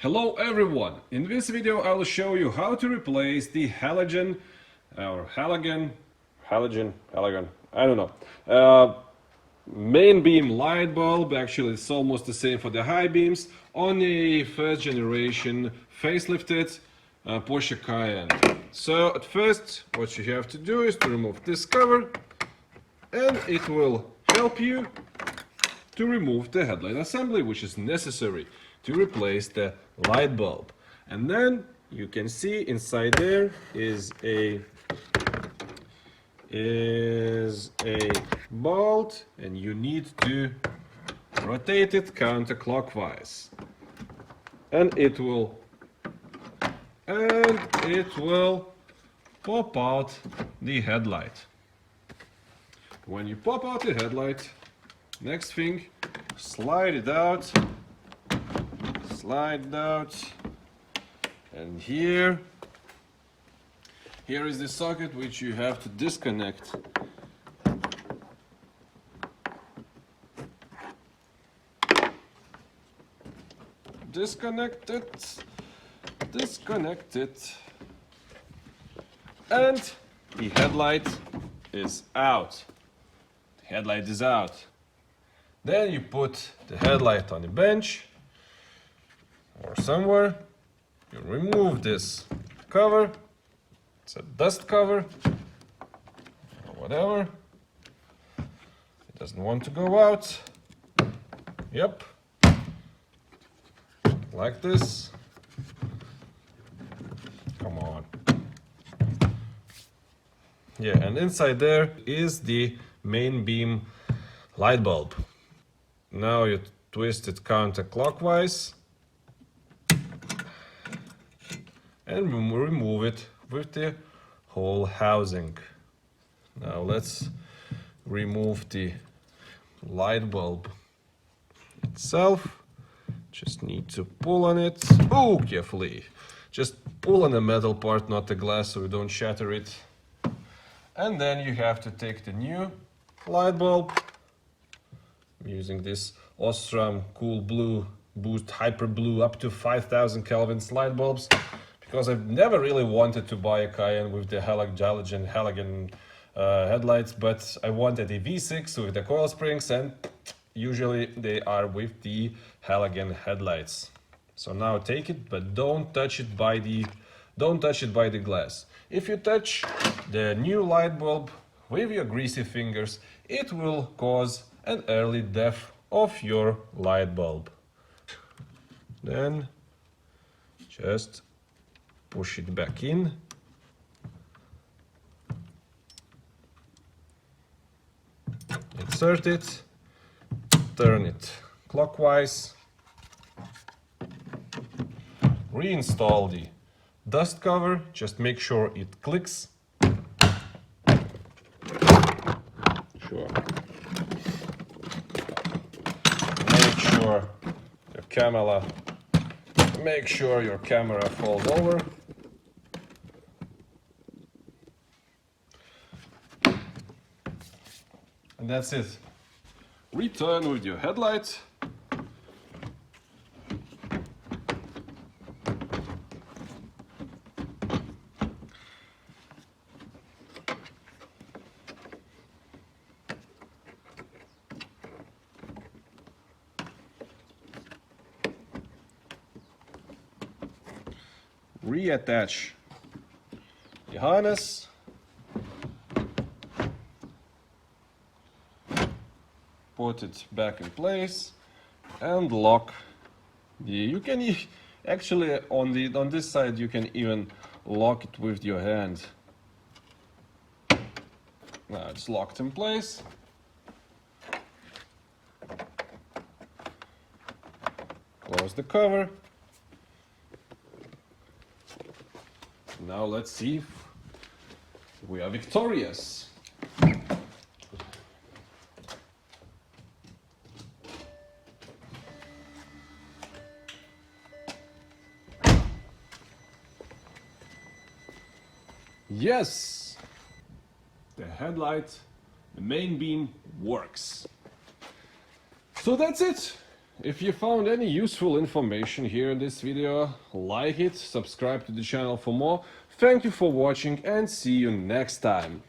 Hello everyone! In this video I will show you how to replace the halogen or halogen, I don't know, main beam light bulb. Actually it's almost the same for the high beams on a first generation facelifted Porsche Cayenne. So at first what you have to do is to remove this cover, and it will help you to remove the headlight assembly, which is necessary to replace the light bulb. And then you can see inside there is a bolt, and you need to rotate it counterclockwise, and it will pop out the headlight. When you pop out the headlight, next thing, slide it out, and here is the socket which you have to disconnect. Disconnect it, and the headlight is out. The headlight is out. Then you put the headlight on the bench or somewhere. You remove this cover. It's a dust cover or whatever. It doesn't want to go out. Yep. Like this. Come on. Yeah, and inside there is the main beam light bulb. Now you twist it counterclockwise and remove it with the whole housing. Now let's remove the light bulb itself. Just need to pull on it. Oh, carefully. Just pull on the metal part, not the glass, so you don't shatter it. And then you have to take the new light bulb. I'm using this Osram Cool Blue Boost Hyper Blue up to 5000 Kelvins light bulbs, because I've never really wanted to buy a Cayenne with the halogen headlights, but I wanted a V6 with the coil springs, and usually they are with the halogen headlights. So now take it, but don't touch it by the glass. If you touch the new light bulb with your greasy fingers, it will cause an early death of your light bulb. Then just push it back in. Insert it, turn it clockwise, reinstall the dust cover, just make sure it clicks. Sure. Make sure your camera falls over. And that's it. Return with your headlight. Reattach the harness. Put it back in place and lock the. You can actually on this side you can even lock it with your hand. Now it's locked in place. Close the cover. Now let's see if we are victorious. Yes! The headlight, the main beam works. So that's it. If you found any useful information here in this video, like it, subscribe to the channel for more. Thank you for watching and see you next time.